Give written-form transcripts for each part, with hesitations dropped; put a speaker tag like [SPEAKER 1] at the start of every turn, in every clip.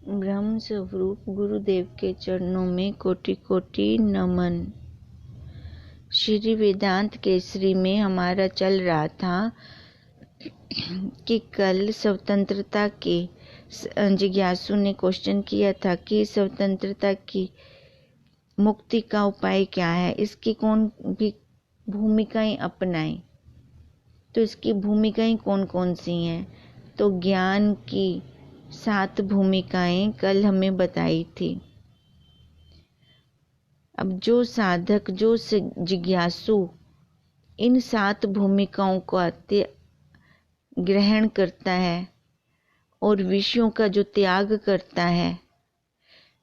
[SPEAKER 1] ब्रह्म स्वरूप गुरुदेव के चरणों में कोटि कोटि नमन। श्री वेदांत केसरी में हमारा चल रहा था कि कल स्वतंत्रता के जिज्ञासु ने क्वेश्चन किया था कि स्वतंत्रता की मुक्ति का उपाय क्या है, इसकी कौन भी भूमिकाएं अपनाएं। तो इसकी भूमिकाएं कौन कौन सी हैं? तो ज्ञान की 7 भूमिकाएं कल हमें बताई थी। अब जो साधक, जो जिज्ञासु इन 7 भूमिकाओं को ग्रहण करता है और विषयों का जो त्याग करता है,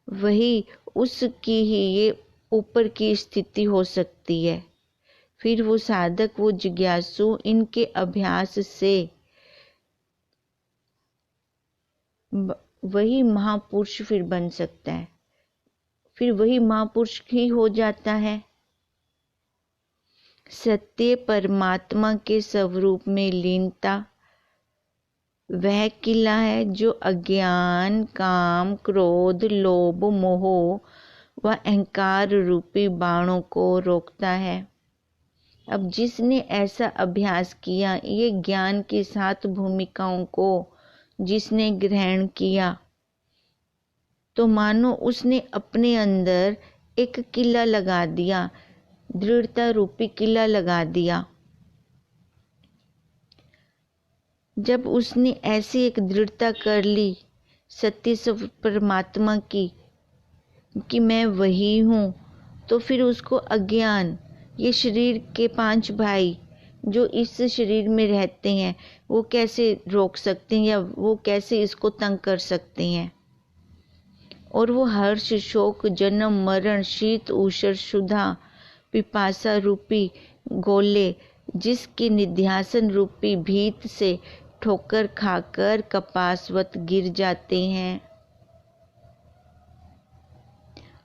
[SPEAKER 1] वही उसकी ही ये ऊपर की स्थिति हो सकती है। फिर वो साधक, वो जिज्ञासु इनके अभ्यास से वही महापुरुष फिर बन सकता है, फिर वही महापुरुष ही हो जाता है। सत्य परमात्मा के स्वरूप में लीनता वह किला है जो अज्ञान, काम, क्रोध, लोभ, मोह व अहंकार रूपी बाणों को रोकता है। अब जिसने ऐसा अभ्यास किया, ये ज्ञान की 7 भूमिकाओं को जिसने ग्रहण किया, तो मानो उसने अपने अंदर एक किला लगा दिया, दृढ़ता रूपी किला लगा दिया। जब उसने ऐसी एक दृढ़ता कर ली सत्य परमात्मा की कि मैं वही हूँ, तो फिर उसको अज्ञान, ये शरीर के 5 भाई जो इस शरीर में रहते हैं, वो कैसे रोक सकते हैं या वो कैसे इसको तंग कर सकते हैं। और वो हर्ष, शोक, जन्म, मरण, शीत, उषर, क्षुधा, पिपासा रूपी गोले जिसकी निध्यासन रूपी भीत से ठोकर खाकर कपासवत गिर जाते हैं।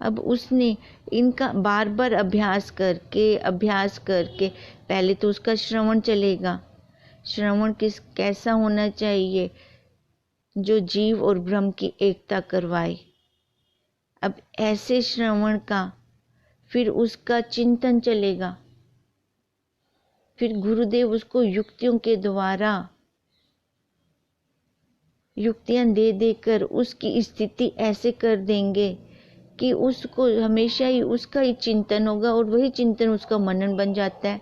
[SPEAKER 1] अब उसने इनका बार बार अभ्यास करके पहले तो उसका श्रवण चलेगा। श्रवण कैसा होना चाहिए? जो जीव और ब्रह्म की एकता करवाए। अब ऐसे श्रवण का फिर उसका चिंतन चलेगा। फिर गुरुदेव उसको युक्तियों के द्वारा युक्तियां दे देकर उसकी स्थिति ऐसे कर देंगे कि उसको हमेशा ही उसका ही चिंतन होगा और वही चिंतन उसका मनन बन जाता है।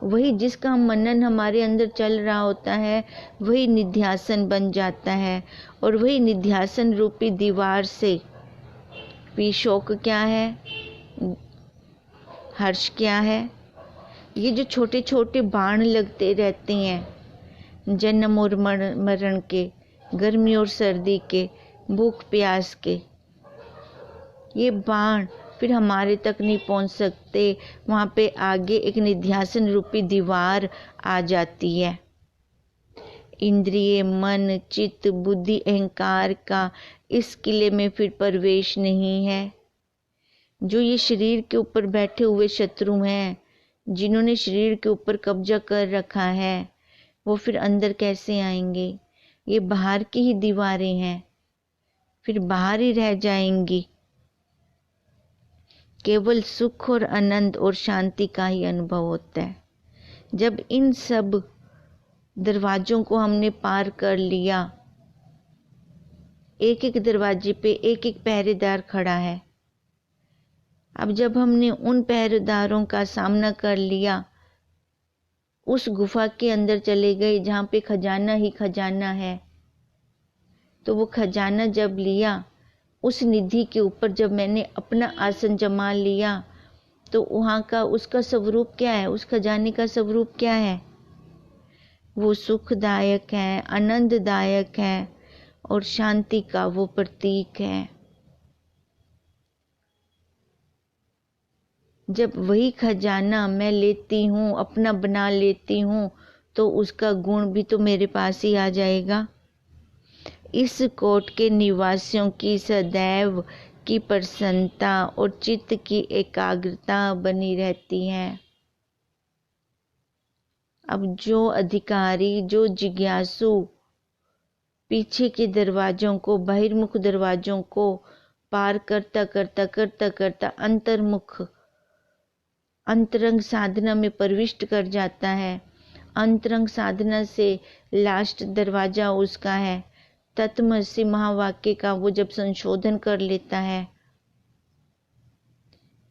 [SPEAKER 1] वही जिसका मनन हमारे अंदर चल रहा होता है, वही निध्यासन बन जाता है। और वही निध्यासन रूपी दीवार से भी शोक क्या है, हर्ष क्या है, ये जो छोटे छोटे बाण लगते रहते हैं, जन्म और मरण के, गर्मी और सर्दी के, भूख प्यास के, ये बाण फिर हमारे तक नहीं पहुंच सकते। वहाँ पे आगे एक निध्यासन रूपी दीवार आ जाती है। इंद्रिय, मन, चित्त, बुद्धि, अहंकार का इस किले में फिर प्रवेश नहीं है। जो ये शरीर के ऊपर बैठे हुए शत्रु हैं, जिन्होंने शरीर के ऊपर कब्जा कर रखा है, वो फिर अंदर कैसे आएंगे? ये बाहर की ही दीवारें हैं, फिर बाहर ही रह जाएंगी। केवल सुख और आनंद और शांति का ही अनुभव होता है। जब इन सब दरवाजों को हमने पार कर लिया, एक एक दरवाजे पे एक एक पहरेदार खड़ा है। अब जब हमने उन पहरेदारों का सामना कर लिया, उस गुफा के अंदर चले गए जहाँ पे खजाना ही खजाना है, तो वो खजाना जब लिया, उस निधि के ऊपर जब मैंने अपना आसन जमा लिया, तो वहाँ का उसका स्वरूप क्या है? उस खजाने का स्वरूप क्या है? वो सुखदायक है, आनंददायक है और शांति का वो प्रतीक है। जब वही खजाना मैं लेती हूँ, अपना बना लेती हूँ, तो उसका गुण भी तो मेरे पास ही आ जाएगा। इस कोट के निवासियों की सदैव की प्रसन्नता और चित्त की एकाग्रता बनी रहती है। अब जो अधिकारी, जो जिज्ञासु पीछे के दरवाजों को, बहिर्मुख दरवाजों को पार करता करता करता करता अंतर्मुख अंतरंग साधना में प्रविष्ट कर जाता है। अंतरंग साधना से लास्ट दरवाजा उसका है तत्वमसि महावाक्य का, वो जब संशोधन कर लेता है,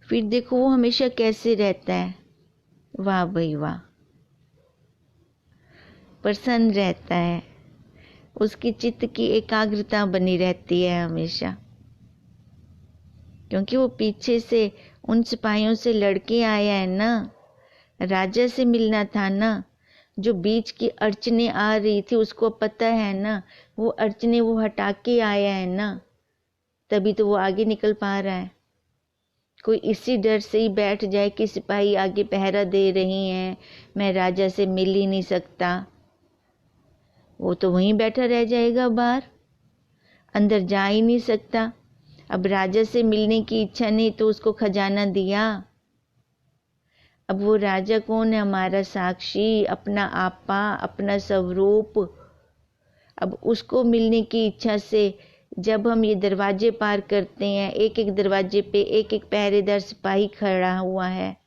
[SPEAKER 1] फिर देखो वो हमेशा कैसे रहता है, वाह भाई वाह, प्रसन्न रहता है। उसकी चित्त की एकाग्रता बनी रहती है हमेशा, क्योंकि वो पीछे से उन सिपाहियों से लड़के आया है ना, राजा से मिलना था ना। जो बीच की अड़चने आ रही थी उसको पता है ना, वो अड़चने वो हटा के आया है ना, तभी तो वो आगे निकल पा रहा है। कोई इसी डर से ही बैठ जाए कि सिपाही आगे पहरा दे रही हैं, मैं राजा से मिल ही नहीं सकता, वो तो वहीं बैठा रह जाएगा, बाहर अंदर जा ही नहीं सकता। अब राजा से मिलने की इच्छा नहीं तो उसको खजाना दिया। अब वो राजा कौन है? हमारा साक्षी, अपना आपा, अपना स्वरूप। अब उसको मिलने की इच्छा से जब हम ये दरवाजे पार करते हैं, एक एक दरवाजे पे एक एक पहरेदार सिपाही खड़ा हुआ है,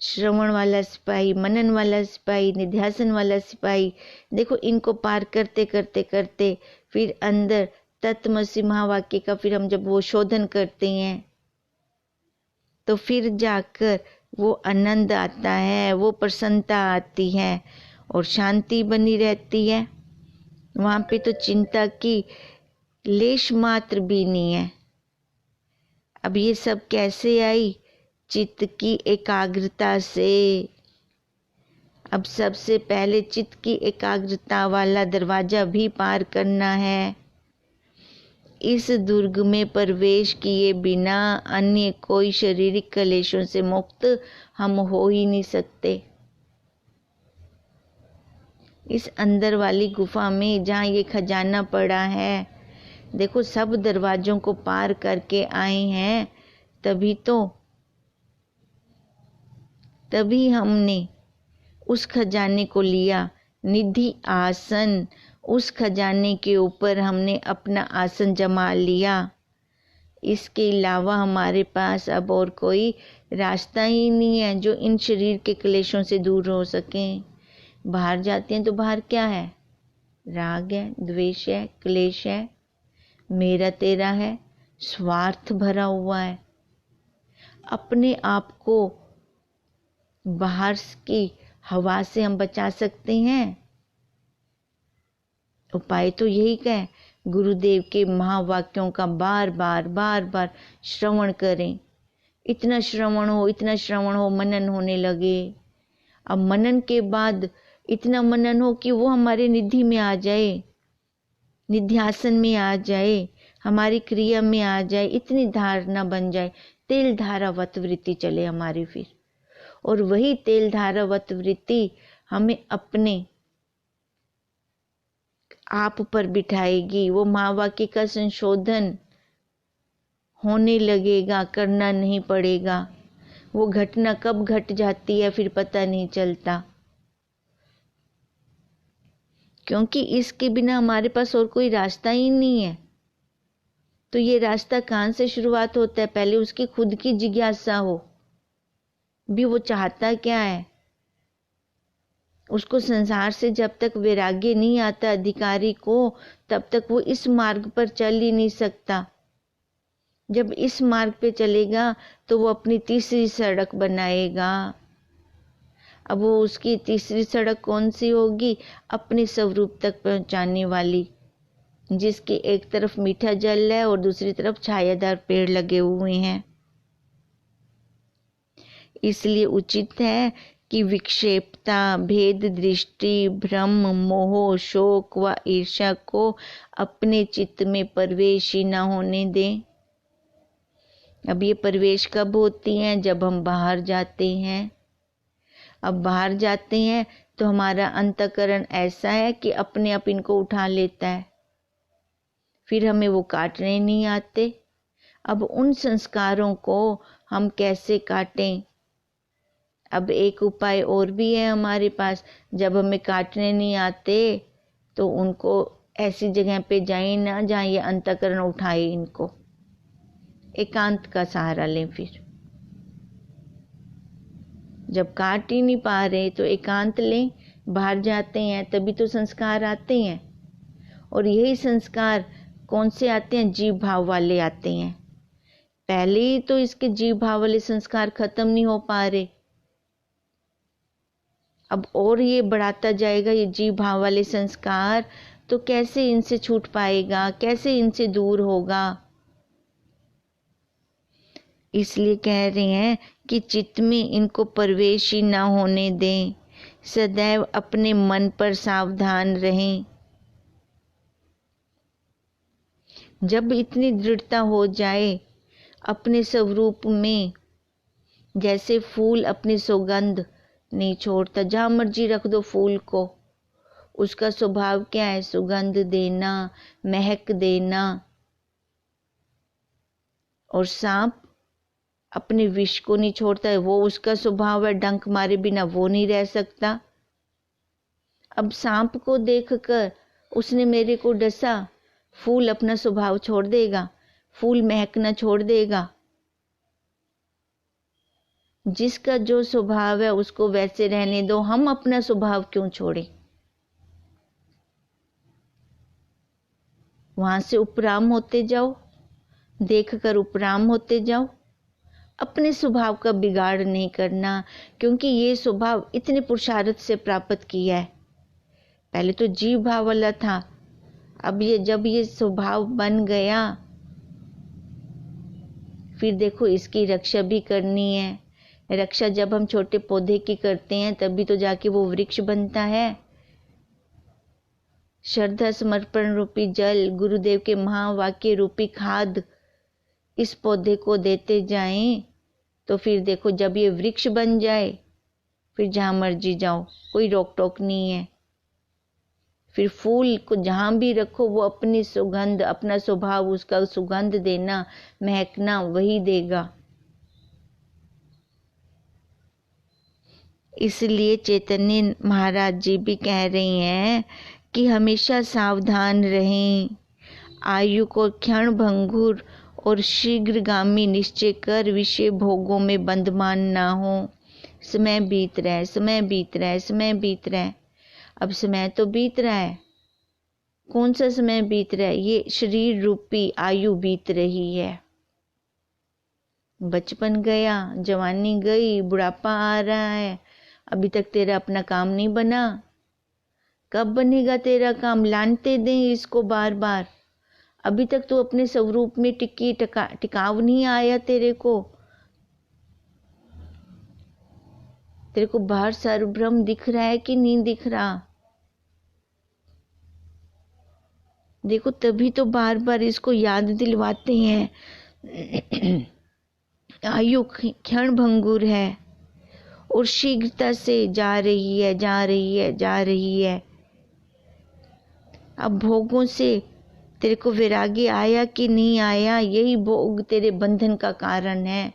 [SPEAKER 1] श्रवण वाला सिपाही, मनन वाला सिपाही, निध्यासन वाला सिपाही। देखो इनको पार करते करते करते फिर अंदर तत्वमसि महावाक्य का फिर हम जब वो शोधन करते हैं तो फिर जाकर वो आनंद आता है, वो प्रसन्नता आती है और शांति बनी रहती है। वहाँ पे तो चिंता की लेश मात्र भी नहीं है। अब ये सब कैसे आई? चित्त की एकाग्रता से। अब सबसे पहले चित्त की एकाग्रता वाला दरवाजा भी पार करना है। इस दुर्ग में प्रवेश किए बिना अन्य कोई शारीरिक क्लेशों से मुक्त हम हो ही नहीं सकते। इस अंदर वाली गुफा में जहाँ ये खजाना पड़ा है, देखो सब दरवाजों को पार करके आए हैं, तभी हमने उस खजाने को लिया। निधि आसन, उस खजाने के ऊपर हमने अपना आसन जमा लिया। इसके अलावा हमारे पास अब और कोई रास्ता ही नहीं है जो इन शरीर के क्लेशों से दूर हो सकें। बाहर जाते हैं तो बाहर क्या है? राग है, द्वेष है, क्लेश है, मेरा तेरा है, स्वार्थ भरा हुआ है। अपने आप को बाहर की हवा से हम बचा सकते हैं। उपाय तो यही है, गुरुदेव के महावाक्यों का बार बार श्रवण करें। इतना श्रवण हो, मनन होने लगे। अब मनन के बाद इतना मनन हो कि वो हमारे निधि में आ जाए, निध्यासन में आ जाए, हमारी क्रिया में आ जाए, इतनी धारणा बन जाए, तेल धारावत वृत्ति चले हमारी फिर। और वही तेल धारावत वृत्ति हमें अपने आप पर बिठाएगी। वो महावाक्य का संशोधन होने लगेगा, करना नहीं पड़ेगा। वो घटना कब घट जाती है फिर पता नहीं चलता, क्योंकि इसके बिना हमारे पास और कोई रास्ता ही नहीं है। तो ये रास्ता कहाँ से शुरुआत होता है? पहले उसकी खुद की जिज्ञासा हो भी, वो चाहता क्या है। उसको संसार से जब तक वैराग्य नहीं आता अधिकारी को, तब तक वो इस मार्ग पर चल ही नहीं सकता। जब इस मार्ग पे चलेगा तो वो अपनी तीसरी सड़क बनाएगा। अब वो उसकी तीसरी सड़क कौन सी होगी? अपने स्वरूप तक पहुंचाने वाली, जिसके एक तरफ मीठा जल है और दूसरी तरफ छायादार पेड़ लगे हुए हैं। इसलिए उचित है कि विक्षेपता, भेद दृष्टि, भ्रम, मोह, शोक व ईर्ष्या को अपने चित्त में प्रवेश ही न होने दें। अब ये प्रवेश कब होती हैं? जब हम बाहर जाते हैं। अब बाहर जाते हैं तो हमारा अंतःकरण ऐसा है कि अपने आप इनको उठा लेता है, फिर हमें वो काटने नहीं आते। अब उन संस्कारों को हम कैसे काटें? अब एक उपाय और भी है हमारे पास, जब हमें काटने नहीं आते तो उनको ऐसी जगह पे जाए ना जहाँ ये अंतःकरण उठाए इनको, एकांत का सहारा लें। फिर जब काट ही नहीं पा रहे तो एकांत लें, बाहर जाते हैं तभी तो संस्कार आते हैं। और यही संस्कार कौन से आते हैं? जीव भाव वाले आते हैं। पहले ही तो इसके जीव भाव वाले संस्कार खत्म नहीं हो पा रहे, अब और ये बढ़ाता जाएगा ये जीव भाव वाले संस्कार, तो कैसे इनसे छूट पाएगा, कैसे इनसे दूर होगा। इसलिए कह रहे हैं कि चित्त में इनको प्रवेश ही ना होने दें, सदैव अपने मन पर सावधान रहें। जब इतनी दृढ़ता हो जाए अपने स्वरूप में, जैसे फूल अपनी सुगंध नहीं छोड़ता, जहाँ मर्जी रख दो फूल को, उसका स्वभाव क्या है? सुगंध देना, महक देना। और सांप अपने विष को नहीं छोड़ता है, वो उसका स्वभाव है, डंक मारे बिना वो नहीं रह सकता। अब सांप को देखकर उसने मेरे को डसा, फूल अपना स्वभाव छोड़ देगा, फूल महकना छोड़ देगा। जिसका जो स्वभाव है उसको वैसे रहने दो, हम अपना स्वभाव क्यों छोड़े? वहां से उपराम होते जाओ, देखकर उपराम होते जाओ। अपने स्वभाव का बिगाड़ नहीं करना, क्योंकि ये स्वभाव इतने पुरुषार्थ से प्राप्त किया है। पहले तो जीव भाव वाला था, अब ये जब ये स्वभाव बन गया, फिर देखो इसकी रक्षा भी करनी है। रक्षा जब हम छोटे पौधे की करते हैं तभी तो जाके वो वृक्ष बनता है। श्रद्धा समर्पण रूपी जल, गुरुदेव के महावाक्य रूपी खाद इस पौधे को देते जाएं, तो फिर देखो जब ये वृक्ष बन जाए, फिर जहाँ मर्जी जाओ, कोई रोक टोक नहीं है। फिर फूल को जहाँ भी रखो वो अपनी सुगंध, अपना स्वभाव, उसका सुगंध देना, महकना वही देगा। इसलिए चैतन्य महाराज जी भी कह रहे हैं कि हमेशा सावधान रहें, आयु को क्षण भंगुर और शीघ्रगामी निश्चय कर विषय भोगों में बंधमान ना हो। समय बीत रहा है, समय बीत रहा है, समय बीत रहा है। अब समय तो बीत रहा है, कौन सा समय बीत रहा है? ये शरीर रूपी आयु बीत रही है। बचपन गया, जवानी गई, बुढ़ापा आ रहा है, अभी तक तेरा अपना काम नहीं बना। कब बनेगा तेरा काम? लानते दें इसको बार बार। अभी तक तो अपने स्वरूप में टिकाव नहीं आया तेरे को। तेरे को बाहर सर्वभ्रम दिख रहा है कि नहीं दिख रहा? देखो तभी तो बार बार इसको याद दिलवाते हैं। आयु क्षण भंगुर है और शीघ्रता से जा रही है, जा रही है, जा रही है। अब भोगों से तेरे को वैराग्य आया कि नहीं आया? यही भोग तेरे बंधन का कारण है,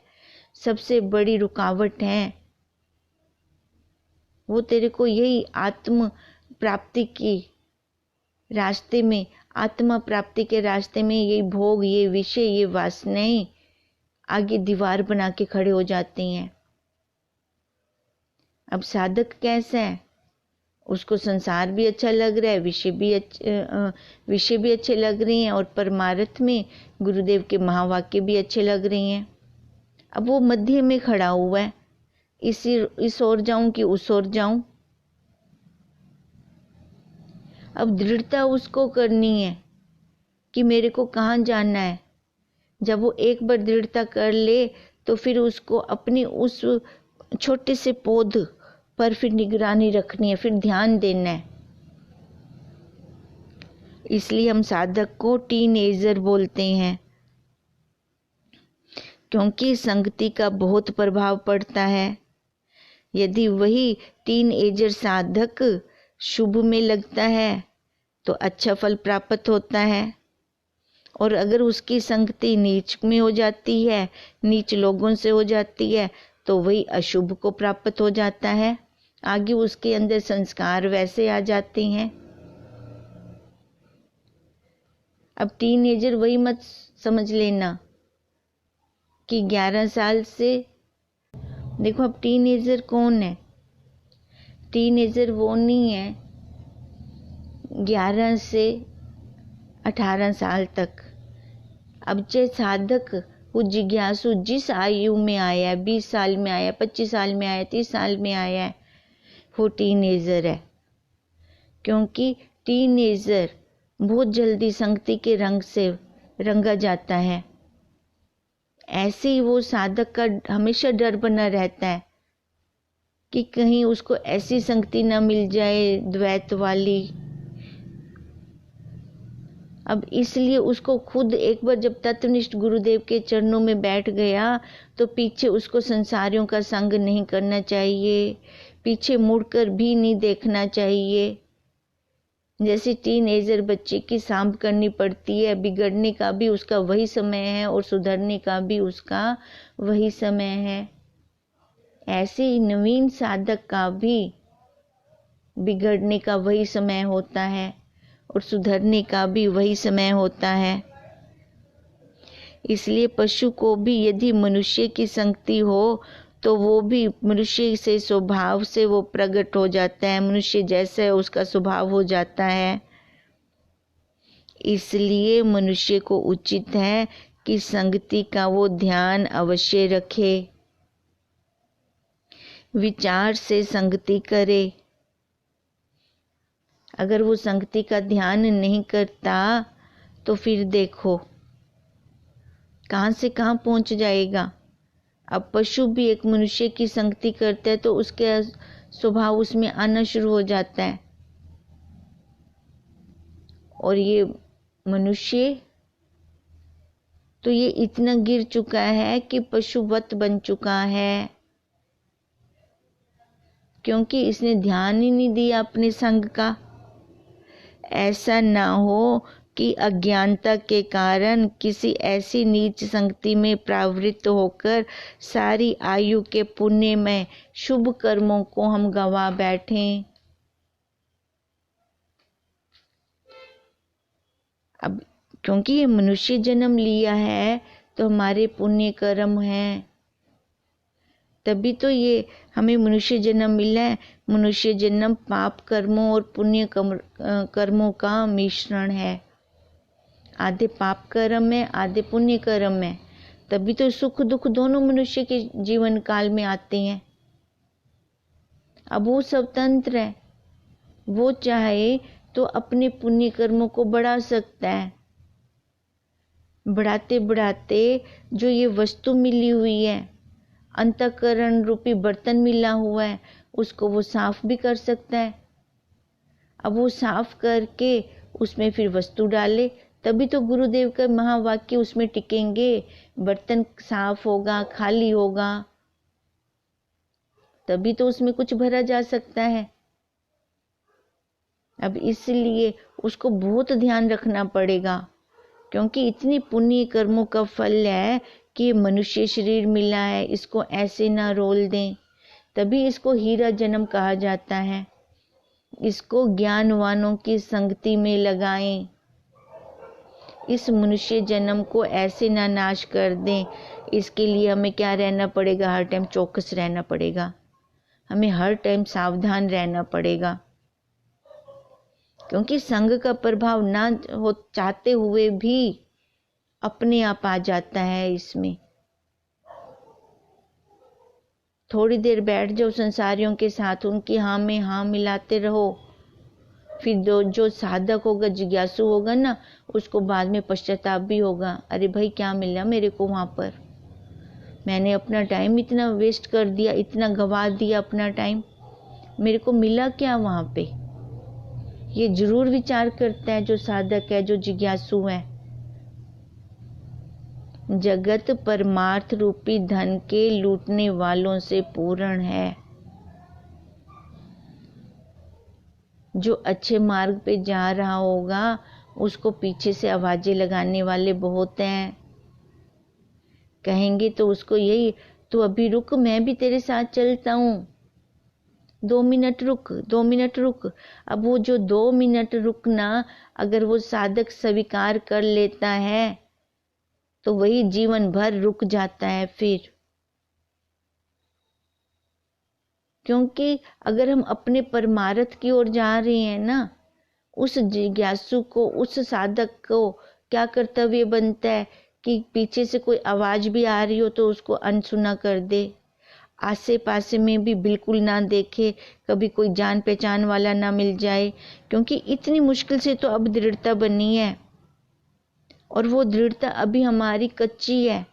[SPEAKER 1] सबसे बड़ी रुकावट है। वो तेरे को यही आत्म प्राप्ति की रास्ते में, आत्मा प्राप्ति के रास्ते में यही भोग, ये विषय, ये वासनाएं आगे दीवार बना के खड़े हो जाते हैं। अब साधक कैसा है? उसको संसार भी अच्छा लग रहा है, विषय भी अच्छे लग रहे हैं, और परमार्थ में गुरुदेव के महावाक्य भी अच्छे लग रहे हैं। अब वो मध्य में खड़ा हुआ है, इस ओर जाऊं कि उस ओर जाऊं। अब दृढ़ता उसको करनी है कि मेरे को कहाँ जाना है। जब वो एक बार दृढ़ता कर ले तो फिर उसको अपनी उस छोटे से पौध पर फिर निगरानी रखनी है, फिर ध्यान देना है। इसलिए हम साधक को टीनएजर बोलते हैं, क्योंकि संगति का बहुत प्रभाव पड़ता है। यदि वही टीनएजर साधक शुभ में लगता है तो अच्छा फल प्राप्त होता है, और अगर उसकी संगति नीच में हो जाती है, नीच लोगों से हो जाती है, तो वही अशुभ को प्राप्त हो जाता है। आगे उसके अंदर संस्कार वैसे आ जाते हैं। अब टीनेजर वही मत समझ लेना कि 11 साल से, देखो अब टीनेजर कौन है? टीनेजर वो नहीं है 11 से 18 साल तक। अब चाहे साधक वो जिज्ञासु जिस आयु में आया है, 20 साल में आया, 25 साल में आया, 30 साल में आया है, वो टीनेजर है। क्योंकि टीनेजर बहुत जल्दी संगति के रंग से रंगा जाता है। ऐसे ही वो साधक का हमेशा डर बना रहता है कि कहीं उसको ऐसी संगति ना मिल जाए द्वैत वाली। अब इसलिए उसको खुद एक बार जब तत्वनिष्ठ गुरुदेव के चरणों में बैठ गया तो पीछे उसको संसारियों का संग नहीं करना चाहिए, पीछे मुड़कर भी नहीं देखना चाहिए। जैसे टीनेजर बच्चे की सांभ करनी पड़ती है, बिगड़ने का भी उसका वही समय है और सुधरने का भी उसका वही समय है, ऐसे ही नवीन साधक का भी बिगड़ने का वही समय होता है और सुधरने का भी वही समय होता है। इसलिए पशु को भी यदि मनुष्य की संगति हो तो वो भी मनुष्य से स्वभाव से वो प्रकट हो जाता है, मनुष्य जैसा है उसका स्वभाव हो जाता है। इसलिए मनुष्य को उचित है कि संगति का वो ध्यान अवश्य रखे, विचार से संगति करे। अगर वो संगति का ध्यान नहीं करता तो फिर देखो कहाँ से कहाँ पहुंच जाएगा। अब पशु भी एक मनुष्य की संगति करता है तो उसके स्वभाव उसमें आना शुरू हो जाता है, और ये मनुष्य तो ये इतना गिर चुका है कि पशुवत बन चुका है, क्योंकि इसने ध्यान ही नहीं दिया अपने संग का। ऐसा ना हो कि अज्ञानता के कारण किसी ऐसी नीच संगति में प्रवृत्त होकर सारी आयु के पुण्य में शुभ कर्मों को हम गवा बैठें। अब क्योंकि ये मनुष्य जन्म लिया है तो हमारे पुण्य कर्म हैं, तभी तो ये हमें मनुष्य जन्म मिला है। मनुष्य जन्म पाप कर्मों और पुण्य कर्मों का मिश्रण है। आधे पाप कर्म है, आधे पुण्य कर्म है, तभी तो सुख दुख दोनों मनुष्य के जीवन काल में आते हैं। अब वो स्वतंत्र है, वो चाहे तो अपने पुण्य कर्मों को बढ़ा सकता है। बढ़ाते बढ़ाते जो ये वस्तु मिली हुई है, अंतःकरण रूपी बर्तन मिला हुआ है, उसको वो साफ भी कर सकता है। अब वो साफ करके उसमें फिर वस्तु डाले, तभी तो गुरुदेव का महावाक्य उसमें टिकेंगे। बर्तन साफ होगा, खाली होगा, तभी तो उसमें कुछ भरा जा सकता है। अब इसलिए उसको बहुत ध्यान रखना पड़ेगा, क्योंकि इतनी पुण्य कर्मों का फल है कि मनुष्य शरीर मिला है, इसको ऐसे ना रोल दें। तभी इसको हीरा जन्म कहा जाता है। इसको ज्ञानवानों की संगति में लगाएं। इस मनुष्य जन्म को ऐसे ना नाश कर दें। इसके लिए हमें क्या रहना पड़ेगा? हर टाइम चौकस रहना पड़ेगा, हमें हर टाइम सावधान रहना पड़ेगा, क्योंकि संग का प्रभाव ना हो चाहते हुए भी अपने आप आ जाता है। इसमें थोड़ी देर बैठ जाओ संसारियों के साथ, उनकी हाँ में हाँ मिलाते रहो, फिर जो साधक होगा, जिज्ञासु होगा ना, उसको बाद में पश्चाताप भी होगा। अरे भाई क्या मिला मेरे को वहाँ पर, मैंने अपना टाइम इतना वेस्ट कर दिया, इतना गवा दिया अपना टाइम, मेरे को मिला क्या वहाँ पे? ये जरूर विचार करता है जो साधक है, जो जिज्ञासु है। जगत परमार्थ रूपी धन के लूटने वालों से पूर्ण है। जो अच्छे मार्ग पे जा रहा होगा उसको पीछे से आवाजें लगाने वाले बहुत हैं। कहेंगे तो उसको यही, तो अभी रुक, मैं भी तेरे साथ चलता हूँ, 2 मिनट रुक, 2 मिनट रुक। अब वो जो 2 मिनट रुकना अगर वो साधक स्वीकार कर लेता है तो वही जीवन भर रुक जाता है फिर। क्योंकि अगर हम अपने परमार्थ की ओर जा रहे हैं ना, उस जिज्ञासु को, उस साधक को क्या कर्तव्य बनता है कि पीछे से कोई आवाज भी आ रही हो तो उसको अनसुना कर दे, आसे पासे में भी बिल्कुल ना देखे, कभी कोई जान पहचान वाला ना मिल जाए। क्योंकि इतनी मुश्किल से तो अब दृढ़ता बनी है, और वो दृढ़ता अभी हमारी कच्ची है,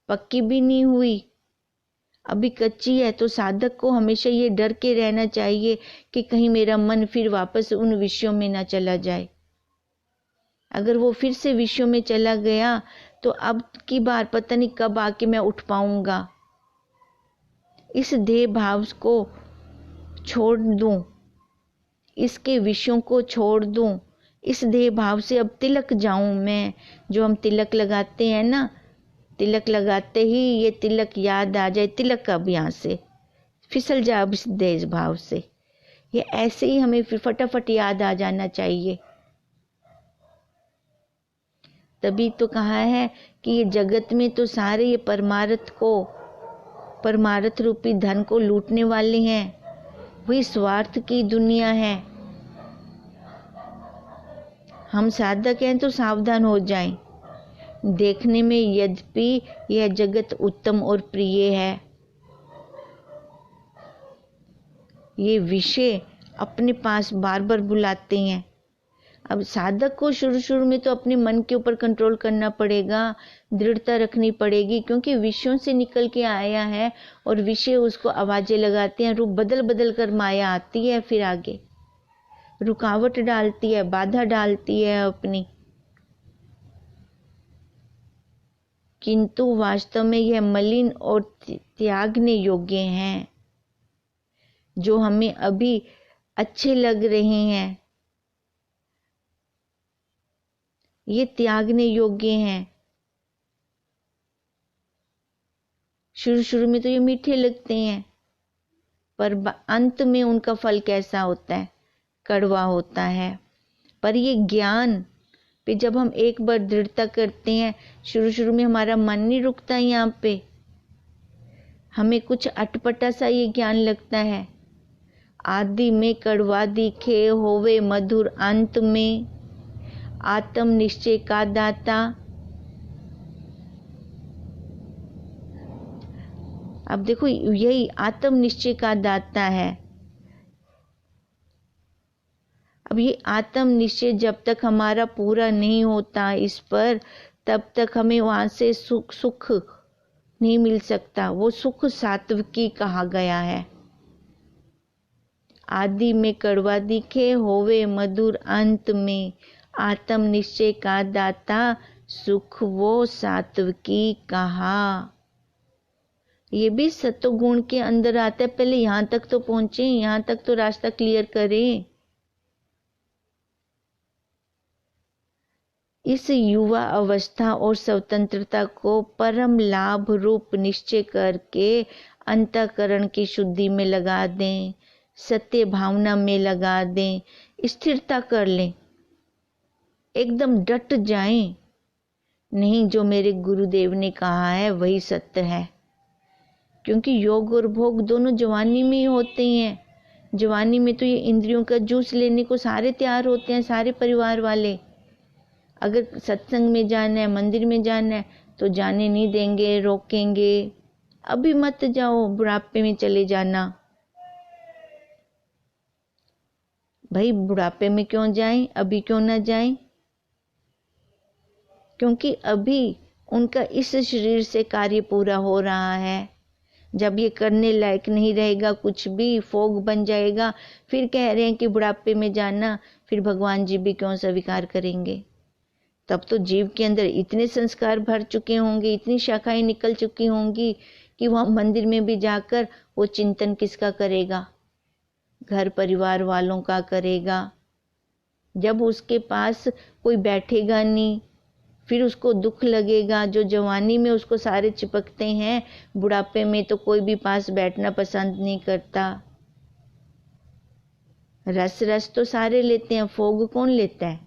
[SPEAKER 1] पक्की भी नहीं हुई, अभी कच्ची है। तो साधक को हमेशा ये डर के रहना चाहिए कि कहीं मेरा मन फिर वापस उन विषयों में ना चला जाए। अगर वो फिर से विषयों में चला गया तो अब की बार पता नहीं कब आके मैं उठ पाऊंगा। इस देह भाव को छोड़ दूं, इसके विषयों को छोड़ दूं, इस देह भाव से अब तिलक जाऊं मैं। जो हम तिलक लगाते हैं ना, तिलक लगाते ही ये तिलक याद आ जाए, तिलक अब यहाँ से फिसल जा अब इस देह भाव से, ये ऐसे ही हमें फिर फटाफट याद आ जाना चाहिए। तभी तो कहा है कि ये जगत में तो सारे ये परमार्थ रूपी धन को लूटने वाले हैं, वही स्वार्थ की दुनिया है। हम साधक हैं तो सावधान हो जाएं। देखने में यद्यपि यह जगत उत्तम और प्रिय है, ये विषय अपने पास बार बार बुलाते हैं। अब साधक को शुरू में तो अपने मन के ऊपर कंट्रोल करना पड़ेगा, दृढ़ता रखनी पड़ेगी, क्योंकि विषयों से निकल के आया है और विषय उसको आवाजें लगाते हैं। रूप बदल बदल कर माया आती है, फिर आगे रुकावट डालती है, बाधा डालती है अपनी। किंतु वास्तव में यह मलिन और त्यागने योग्य हैं। जो हमें अभी अच्छे लग रहे हैं ये त्यागने योग्य हैं। शुरू में तो ये मीठे लगते हैं, पर अंत में उनका फल कैसा होता है? कड़वा होता है। पर ये ज्ञान पे जब हम एक बार दृढ़ता करते हैं, शुरू में हमारा मन नहीं रुकता, यहाँ पे हमें कुछ अटपटा सा ये ज्ञान लगता है। आदि में कड़वा दिखे, होवे मधुर अंत में, आत्म निश्चय का दाता। अब देखो, यही आत्म निश्चय का दाता है। अब ये आत्म निश्चय जब तक हमारा पूरा नहीं होता इस पर, तब तक हमें वहां से सुख नहीं मिल सकता। वो सुख सात्विकी कहा गया है। आदि में कड़वा दिखे, होवे मधुर अंत में, आत्म निश्चय का दाता, सुख वो सात्विकी कहा। ये भी सत्वगुण के अंदर आता है। पहले यहां तक तो पहुंचे, यहां तक तो रास्ता क्लियर करें। इस युवा अवस्था और स्वतंत्रता को परम लाभ रूप निश्चय करके अंतःकरण की शुद्धि में लगा दें, सत्य भावना में लगा दें, स्थिरता कर लें, एकदम डट जाएं। नहीं, जो मेरे गुरुदेव ने कहा है वही सत्य है। क्योंकि योग और भोग दोनों जवानी में ही होते हैं। जवानी में तो ये इंद्रियों का जूस लेने को सारे तैयार होते हैं, सारे परिवार वाले। अगर सत्संग में जाना है, मंदिर में जाना है तो जाने नहीं देंगे, रोकेंगे। अभी मत जाओ, बुढ़ापे में चले जाना। भाई बुढ़ापे में क्यों जाएं, अभी क्यों ना जाएं? क्योंकि अभी उनका इस शरीर से कार्य पूरा हो रहा है। जब ये करने लायक नहीं रहेगा, कुछ भी फोग बन जाएगा, फिर कह रहे हैं कि बुढ़ापे में जाना, फिर भगवान जी भी क्यों स्वीकार करेंगे? तब तो जीव के अंदर इतने संस्कार भर चुके होंगे, इतनी शाखाएं निकल चुकी होंगी कि वहां मंदिर में भी जाकर वो चिंतन किसका करेगा? घर परिवार वालों का करेगा। जब उसके पास कोई बैठेगा नहीं, फिर उसको दुख लगेगा। जो जवानी में उसको सारे चिपकते हैं, बुढ़ापे में तो कोई भी पास बैठना पसंद नहीं करता। रस रस तो सारे लेते हैं, फोग कौन लेता है?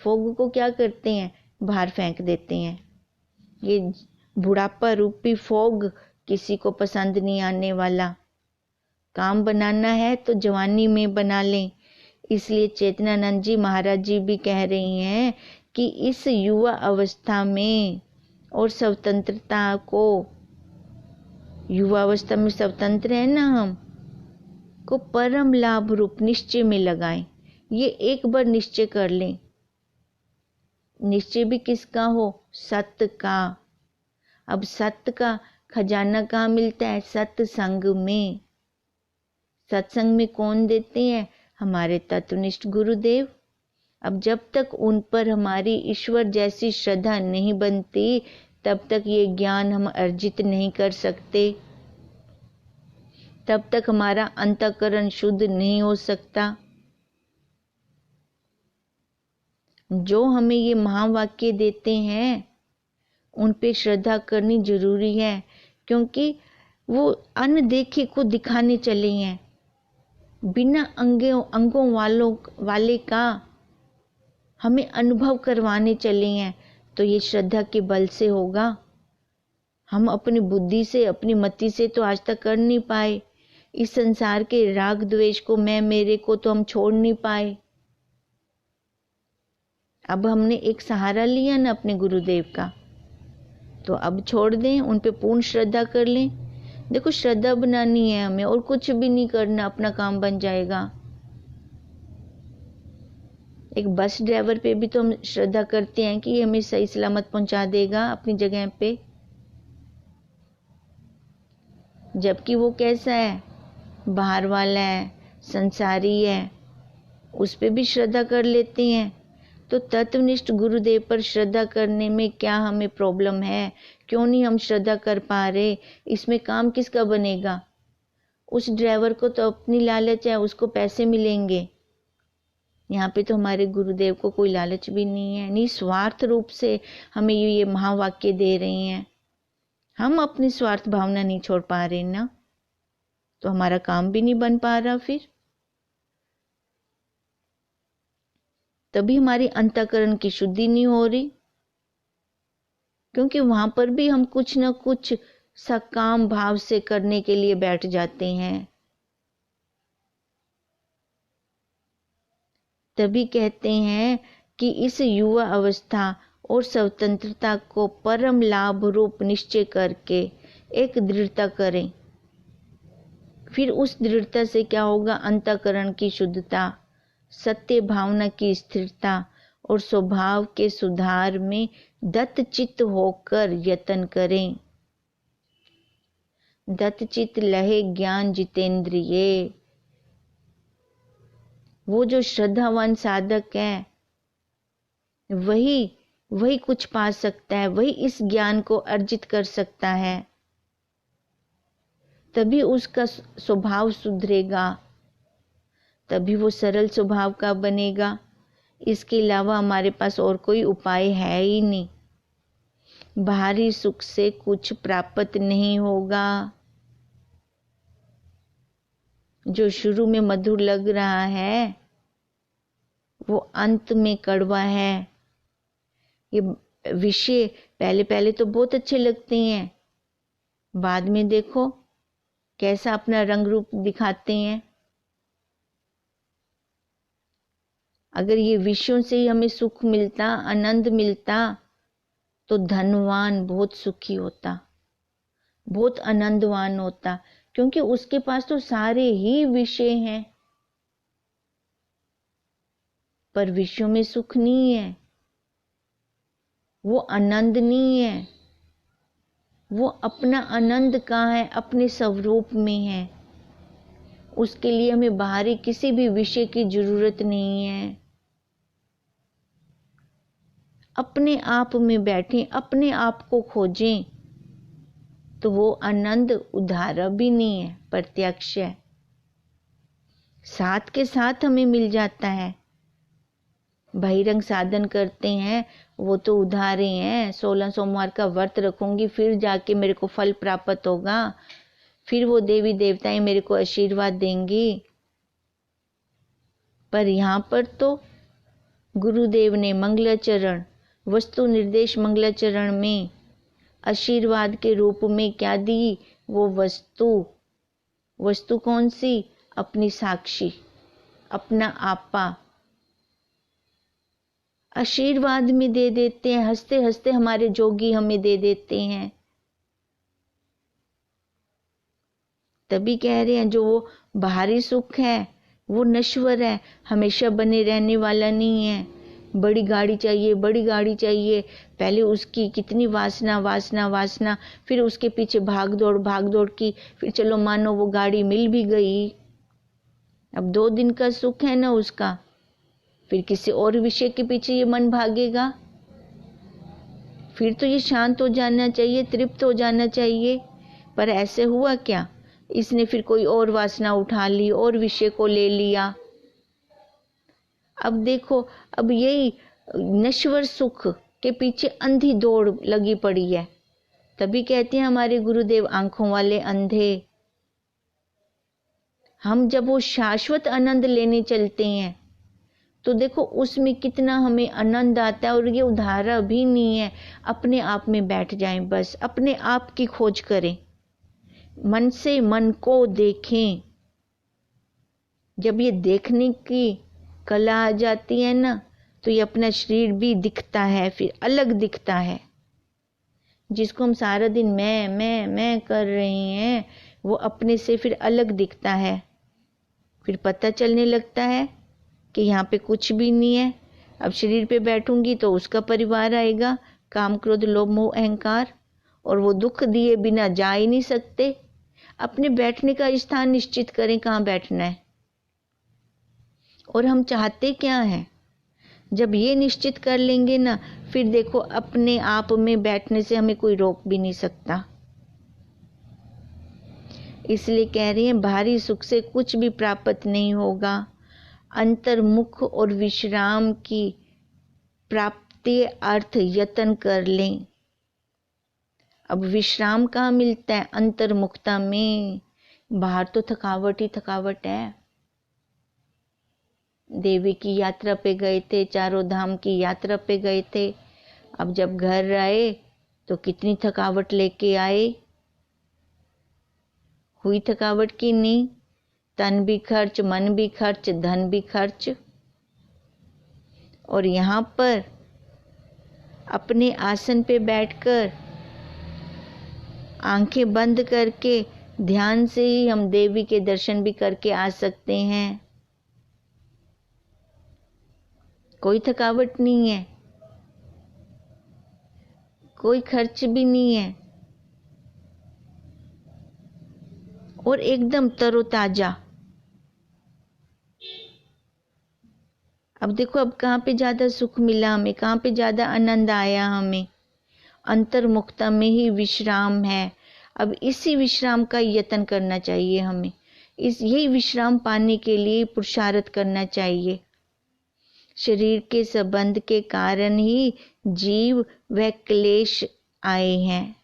[SPEAKER 1] फोग को क्या करते हैं? बाहर फेंक देते हैं। ये बुढ़ापा रूपी फोग किसी को पसंद नहीं आने वाला। काम बनाना है तो जवानी में बना लें। इसलिए चेतनानंद जी महाराज जी भी कह रही हैं कि इस युवा अवस्था में और स्वतंत्रता को, युवा अवस्था में स्वतंत्र है ना हम, को परम लाभ रूप निश्चय में लगाएं। ये एक बार निश्चय कर लें। निश्चय भी किसका हो? सत्य का। अब सत्य का खजाना कहाँ मिलता है? सत्संग में। सत्संग में कौन देते हैं? हमारे तत्वनिष्ठ गुरुदेव। अब जब तक उन पर हमारी ईश्वर जैसी श्रद्धा नहीं बनती, तब तक ये ज्ञान हम अर्जित नहीं कर सकते, तब तक हमारा अंतःकरण शुद्ध नहीं हो सकता। जो हमें ये महावाक्य देते हैं उन पे श्रद्धा करनी जरूरी है, क्योंकि वो अनदेखे को दिखाने चले हैं। बिना अंगों वाले का हमें अनुभव करवाने चले हैं। तो ये श्रद्धा के बल से होगा। हम अपनी बुद्धि से, अपनी मति से तो आज तक कर नहीं पाए। इस संसार के राग द्वेष को, मैं मेरे को तो हम छोड़ नहीं पाए। अब हमने एक सहारा लिया ना अपने गुरुदेव का, तो अब छोड़ दें, उन पे पूर्ण श्रद्धा कर लें। देखो, श्रद्धा बनानी है हमें और कुछ भी नहीं करना, अपना काम बन जाएगा। एक बस ड्राइवर पे भी तो हम श्रद्धा करते हैं कि ये हमें सही सलामत पहुंचा देगा अपनी जगह पे, जबकि वो कैसा है? बाहर वाला है, संसारी है, उस पे भी श्रद्धा कर लेते हैं। तो तत्वनिष्ठ गुरुदेव पर श्रद्धा करने में क्या हमें प्रॉब्लम है? क्यों नहीं हम श्रद्धा कर पा रहे? इसमें काम किसका बनेगा? उस ड्राइवर को तो अपनी लालच है, उसको पैसे मिलेंगे। यहाँ पे तो हमारे गुरुदेव को कोई लालच भी नहीं है, निस्वार्थ रूप से हमें ये महावाक्य दे रही हैं। हम अपनी स्वार्थ भावना नहीं छोड़ पा रहे ना, तो हमारा काम भी नहीं बन पा रहा। फिर तभी हमारी अंतःकरण की शुद्धि नहीं हो रही, क्योंकि वहां पर भी हम कुछ न कुछ सकाम भाव से करने के लिए बैठ जाते हैं। तभी कहते हैं कि इस युवा अवस्था और स्वतंत्रता को परम लाभ रूप निश्चय करके एक दृढ़ता करें। फिर उस दृढ़ता से क्या होगा? अंतःकरण की शुद्धता, सत्य भावना की स्थिरता और स्वभाव के सुधार में दत्तचित्त होकर यत्न करें। दत्तचित्त लहे ज्ञान जितेंद्रिय। वो जो श्रद्धावान साधक है वही कुछ पा सकता है, वही इस ज्ञान को अर्जित कर सकता है। तभी उसका स्वभाव सुधरेगा, तभी वो सरल स्वभाव का बनेगा। इसके अलावा हमारे पास और कोई उपाय है ही नहीं। बाहरी सुख से कुछ प्राप्त नहीं होगा। जो शुरू में मधुर लग रहा है वो अंत में कड़वा है। ये विषय पहले पहले तो बहुत अच्छे लगते हैं, बाद में देखो कैसा अपना रंग रूप दिखाते हैं। अगर ये विषयों से ही हमें सुख मिलता, आनंद मिलता, तो धनवान बहुत सुखी होता, बहुत आनंदवान होता, क्योंकि उसके पास तो सारे ही विषय हैं। पर विषयों में सुख नहीं है, वो आनंद नहीं है। वो अपना आनंद कहाँ है? अपने स्वरूप में है। उसके लिए हमें बाहरी किसी भी विषय की जरूरत नहीं है। अपने आप में बैठें, अपने आप को खोजें, तो वो आनंद उधारा भी नहीं है, प्रत्यक्ष है, साथ के साथ हमें मिल जाता है। बहिरंग साधन करते हैं वो तो उधारे हैं। 16 सोमवार का व्रत रखूंगी फिर जाके मेरे को फल प्राप्त होगा, फिर वो देवी देवताएं मेरे को आशीर्वाद देंगी। पर यहाँ पर तो गुरुदेव ने मंगलाचरण, वस्तु निर्देश मंगलाचरण में आशीर्वाद के रूप में क्या दी? वो वस्तु कौन सी? अपनी साक्षी, अपना आपा आशीर्वाद में दे देते हैं। हंसते हंसते हमारे जोगी हमें दे देते हैं। तभी कह रहे हैं जो वो बाहरी सुख है वो नश्वर है, हमेशा बने रहने वाला नहीं है। बड़ी गाड़ी चाहिए, बड़ी गाड़ी चाहिए, पहले उसकी कितनी वासना वासना वासना, फिर उसके पीछे भाग दौड़ की, फिर चलो मानो वो गाड़ी मिल भी गई। अब 2 दिन का सुख है ना उसका, फिर किसी और विषय के पीछे ये मन भागेगा। फिर तो ये शांत हो जाना चाहिए, तृप्त हो जाना चाहिए। पर ऐसे हुआ क्या? इसने फिर कोई और वासना उठा ली और विषय को ले लिया। अब देखो, अब यही नश्वर सुख के पीछे अंधी दौड़ लगी पड़ी है। तभी कहते हैं हमारे गुरुदेव आंखों वाले अंधे। हम जब वो शाश्वत आनंद लेने चलते हैं तो देखो उसमें कितना हमें आनंद आता है। और ये उधारा भी नहीं है, अपने आप में बैठ जाएं, बस अपने आप की खोज करें, मन से मन को देखें। जब ये देखने की कला आ जाती है ना तो ये अपना शरीर भी दिखता है, फिर अलग दिखता है। जिसको हम सारा दिन मैं कर रहे हैं वो अपने से फिर अलग दिखता है। फिर पता चलने लगता है कि यहाँ पे कुछ भी नहीं है। अब शरीर पे बैठूंगी तो उसका परिवार आएगा, काम क्रोध लोभ मोह अहंकार, और वो दुख दिए बिना जा ही नहीं सकते। अपने बैठने का स्थान निश्चित करें, कहाँ बैठना है और हम चाहते क्या हैं। जब ये निश्चित कर लेंगे ना, फिर देखो अपने आप में बैठने से हमें कोई रोक भी नहीं सकता। इसलिए कह रही हैं बाहरी सुख से कुछ भी प्राप्त नहीं होगा। अंतर्मुख और विश्राम की प्राप्ति अर्थ यत्न कर लें। अब विश्राम कहाँ मिलता है? अंतर्मुखता में। बाहर तो थकावट ही थकावट है। देवी की यात्रा पे गए थे, चारों धाम की यात्रा पे गए थे। अब जब घर आए तो कितनी थकावट लेके आए। हुई थकावट की नहीं? तन भी खर्च, मन भी खर्च, धन भी खर्च। और यहाँ पर अपने आसन पे बैठकर आंखें बंद करके ध्यान से ही हम देवी के दर्शन भी करके आ सकते हैं। कोई थकावट नहीं है, कोई खर्च भी नहीं है, और एकदम तरोताजा। अब देखो अब कहाँ पे ज्यादा सुख मिला हमें, कहाँ पे ज्यादा आनंद आया हमें? अंतर्मुखता में ही विश्राम है। अब इसी विश्राम का यत्न करना चाहिए हमें। यही विश्राम पाने के लिए पुरुषार्थ करना चाहिए। शरीर के संबंध के कारण ही जीव व क्लेश आए हैं।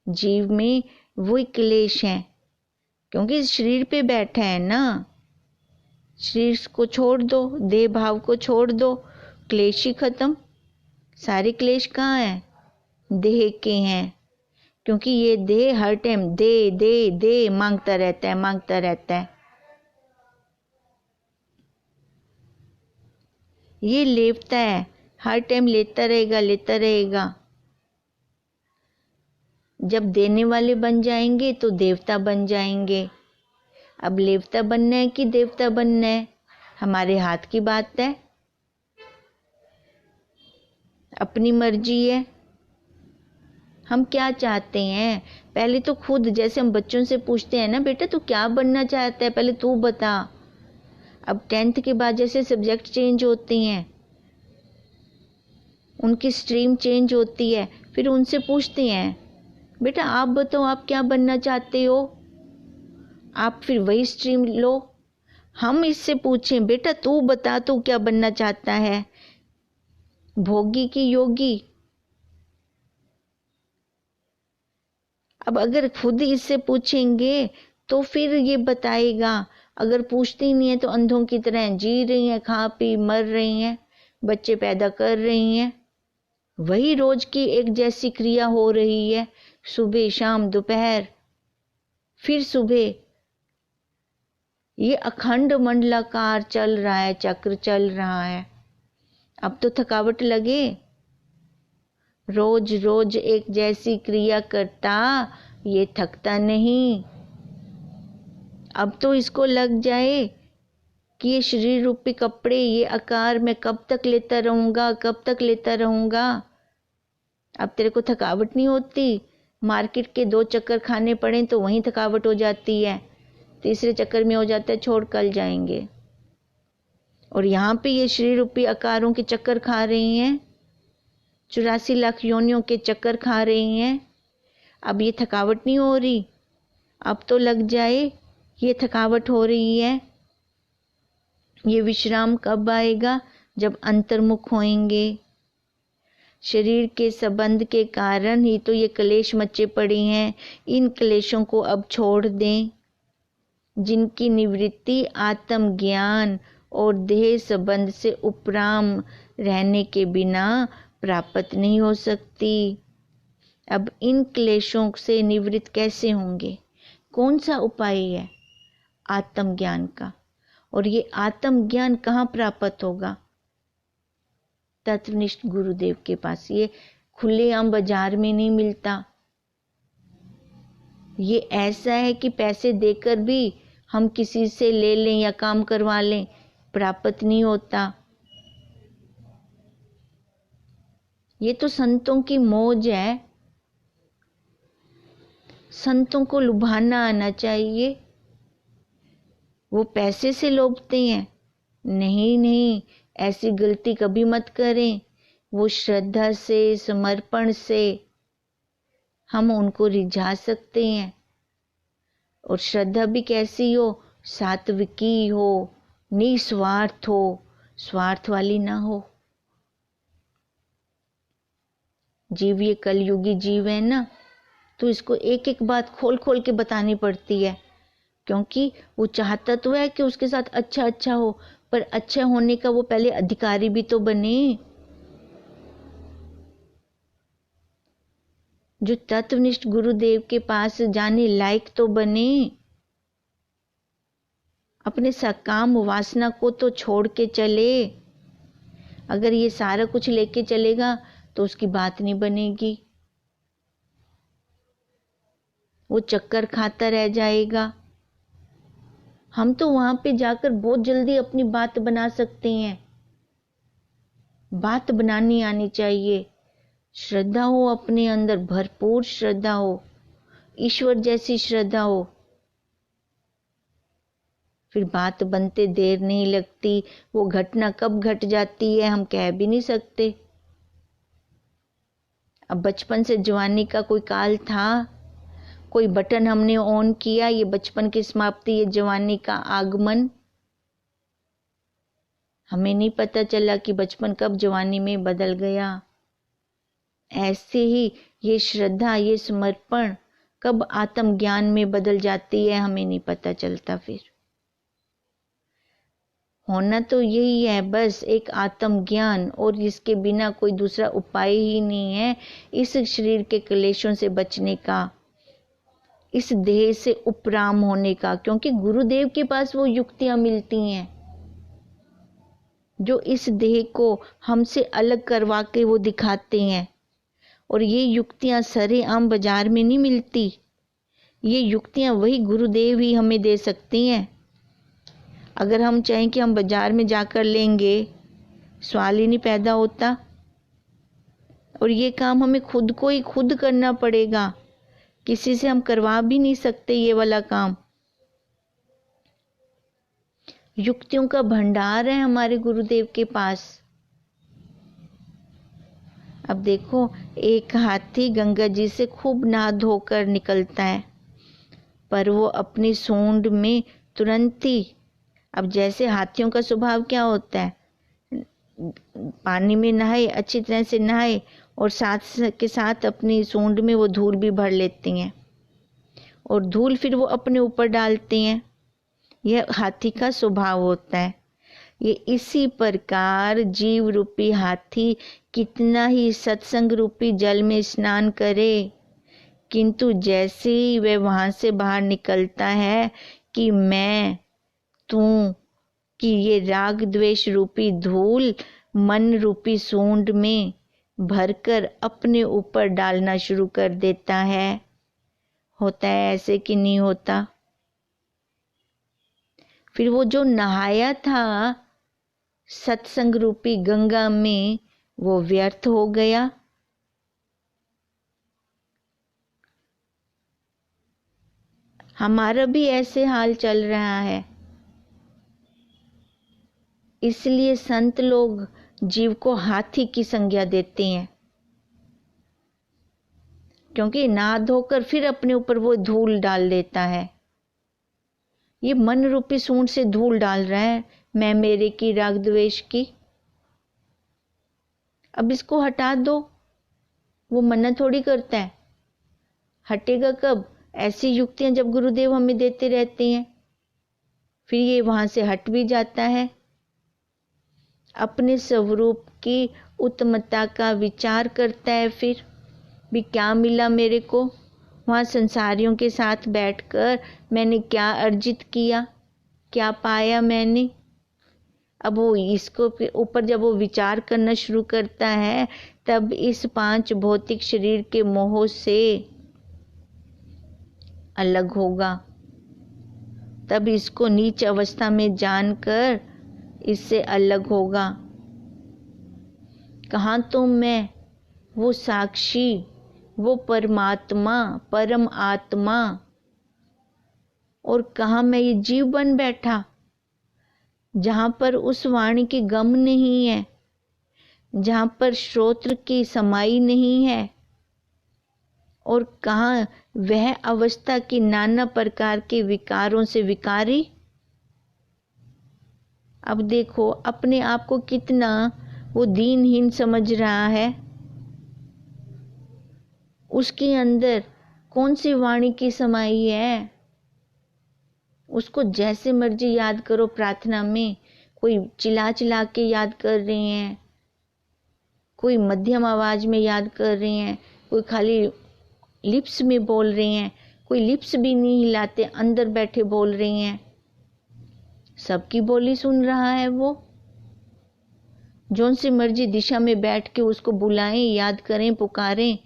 [SPEAKER 1] जीव में वही क्लेश हैं क्योंकि शरीर पे बैठा है ना। शरीर को छोड़ दो, देह भाव को छोड़ दो, क्लेश ही खत्म। सारे क्लेश कहाँ हैं? देह के हैं। क्योंकि ये देह हर टाइम दे दे दे मांगता रहता है, मांगता रहता है। ये लेपता है, हर टाइम लेता रहेगा, लेता रहेगा। जब देने वाले बन जाएंगे तो देवता बन जाएंगे। अब लेवता बनना है कि देवता बनना है, हमारे हाथ की बात है, अपनी मर्जी है। हम क्या चाहते हैं? पहले तो खुद, जैसे हम बच्चों से पूछते हैं ना, बेटा तू क्या बनना चाहता है, पहले तू बता। अब 10th के बाद जैसे सब्जेक्ट चेंज होते हैं, उनकी स्ट्रीम चेंज होती है, फिर उनसे पूछते हैं बेटा आप बताओ आप क्या बनना चाहते हो, आप फिर वही स्ट्रीम लो। हम इससे पूछें बेटा तू बता तू क्या बनना चाहता है, भोगी की योगी। अब अगर खुद इससे पूछेंगे तो फिर ये बताएगा। अगर पूछती नहीं है तो अंधों की तरह जी रही हैं, खा पी मर रही हैं, बच्चे पैदा कर रही हैं। वही रोज की एक जैसी क्रिया हो रही है, सुबह शाम दोपहर फिर सुबह। ये अखंड मंडलाकार चल रहा है, चक्र चल रहा है। अब तो थकावट लगे, रोज रोज एक जैसी क्रिया करता ये थकता नहीं। अब तो इसको लग जाए कि ये शरीर रूपी कपड़े, ये आकार मैं कब तक लेता रहूंगा, कब तक लेता रहूंगा। अब तेरे को थकावट नहीं होती। मार्केट के 2 चक्कर खाने पड़े तो वहीं थकावट हो जाती है, तीसरे चक्कर में हो जाता है छोड़ कल जाएंगे। और यहाँ पे ये शरीर रूपी आकारों के चक्कर खा रही हैं, 84 लाख योनियों के चक्कर खा रही हैं। अब ये थकावट नहीं हो रही। अब तो लग जाए ये थकावट हो रही है। ये विश्राम कब आएगा? जब अंतर्मुख होएंगे। शरीर के संबंध के कारण ही तो ये क्लेश मचे पड़े हैं। इन क्लेशों को अब छोड़ दें, जिनकी निवृत्ति आत्मज्ञान और देह संबंध से उपराम रहने के बिना प्राप्त नहीं हो सकती। अब इन क्लेशों से निवृत्त कैसे होंगे? कौन सा उपाय है? आत्मज्ञान का। और ये आत्मज्ञान कहाँ प्राप्त होगा? तत्वनिष्ठ गुरुदेव के पास। ये खुलेआम बाजार में नहीं मिलता। ये ऐसा है कि पैसे देकर भी हम किसी से ले लें या काम करवा लें, प्राप्त नहीं होता। ये तो संतों की मौज है। संतों को लुभाना आना चाहिए। वो पैसे से लोभते हैं? नहीं नहीं, ऐसी गलती कभी मत करें। वो श्रद्धा से, समर्पण से हम उनको रिझा सकते हैं। और श्रद्धा भी कैसी हो? सात्विकी हो, निस्वार्थ हो, स्वार्थ वाली ना हो। जीव ये कलयुगी जीव है ना, तो इसको एक एक बात खोल खोल के बतानी पड़ती है, क्योंकि वो चाहता तो है कि उसके साथ अच्छा अच्छा हो, पर अच्छा होने का वो पहले अधिकारी भी तो बने। जो तत्वनिष्ठ गुरुदेव के पास जाने लायक तो बने। अपने सकाम वासना को तो छोड़ के चले। अगर ये सारा कुछ लेके चलेगा तो उसकी बात नहीं बनेगी, वो चक्कर खाता रह जाएगा। हम तो वहां पे जाकर बहुत जल्दी अपनी बात बना सकते हैं। बात बनानी आनी चाहिए। श्रद्धा हो अपने अंदर, भरपूर श्रद्धा हो, ईश्वर जैसी श्रद्धा हो, फिर बात बनते देर नहीं लगती। वो घटना कब घट जाती है हम कह भी नहीं सकते। अब बचपन से जवानी का कोई काल था, कोई बटन हमने ऑन किया, ये बचपन की समाप्ति, ये जवानी का आगमन। हमें नहीं पता चला कि बचपन कब जवानी में बदल गया। ऐसे ही ये श्रद्धा, ये समर्पण कब आत्मज्ञान में बदल जाती है हमें नहीं पता चलता। फिर होना तो यही है, बस एक आत्मज्ञान, और इसके बिना कोई दूसरा उपाय ही नहीं है इस शरीर के क्लेशों से बचने का, इस देह से उपराम होने का। क्योंकि गुरुदेव के पास वो युक्तियां मिलती हैं जो इस देह को हमसे अलग करवा के वो दिखाते हैं। और ये युक्तियां सरेआम बाजार में नहीं मिलती। ये युक्तियां वही गुरुदेव ही हमें दे सकती हैं। अगर हम चाहें कि हम बाजार में जाकर लेंगे, सवाल ही नहीं पैदा होता। और ये काम हमें खुद को ही खुद करना पड़ेगा, किसी से हम करवा भी नहीं सकते ये वाला काम। युक्तियों का भंडार है हमारे गुरुदेव के पास। अब देखो, एक हाथी गंगा जी से खूब नहा धोकर निकलता है, पर वो अपनी सूंड में तुरंत ही, अब जैसे हाथियों का स्वभाव क्या होता है, पानी में नहाए, अच्छी तरह से नहाए, और साथ के साथ अपनी सूंड में वो धूल भी भर लेती हैं और धूल फिर वो अपने ऊपर डालती हैं। यह हाथी का स्वभाव होता है। ये इसी प्रकार जीव रूपी हाथी कितना ही सत्संग रूपी जल में स्नान करे, किंतु जैसे ही वह वहां से बाहर निकलता है कि मैं तू, कि ये राग द्वेष रूपी धूल मन रूपी सूंड में भरकर अपने ऊपर डालना शुरू कर देता है। होता है ऐसे कि नहीं होता? फिर वो जो नहाया था सत्संग रूपी गंगा में, वो व्यर्थ हो गया। हमारा भी ऐसे हाल चल रहा है। इसलिए संत लोग जीव को हाथी की संज्ञा देते हैं, क्योंकि नहा धोकर फिर अपने ऊपर वो धूल डाल देता है। ये मन रूपी सूंड से धूल डाल रहा है, मैं मेरे की राग द्वेष की। अब इसको हटा दो, वो मना थोड़ी करता है। हटेगा कब? ऐसी युक्तियां जब गुरुदेव हमें देते रहते हैं, फिर ये वहां से हट भी जाता है। अपने स्वरूप की उत्तमता का विचार करता है, फिर भी क्या मिला मेरे को वहां संसारियों के साथ बैठकर, मैंने क्या अर्जित किया, क्या पाया मैंने। अब वो इसको ऊपर जब वो विचार करना शुरू करता है, तब इस 5 भौतिक शरीर के मोह से अलग होगा। तब इसको नीच अवस्था में जानकर इससे अलग होगा। कहाँ तो मैं वो साक्षी, वो परमात्मा, परम आत्मा, और कहाँ मैं ये जीव बन बैठा, जहां पर उस वाणी की गम नहीं है, जहां पर श्रोत्र की समाई नहीं है, और कहाँ वह अवस्था की नाना प्रकार के विकारों से विकारी। अब देखो अपने आप को कितना वो दीनहीन समझ रहा है। उसके अंदर कौन सी वाणी की समाई है? उसको जैसे मर्जी याद करो प्रार्थना में, कोई चिल्ला चिल्ला के याद कर रहे हैं, कोई मध्यम आवाज में याद कर रहे हैं, कोई खाली लिप्स में बोल रहे हैं, कोई लिप्स भी नहीं हिलाते, अंदर बैठे बोल रही हैं। सबकी बोली सुन रहा है वो। जौन सी मर्जी दिशा में बैठ के उसको बुलाएं, याद करें, पुकारें,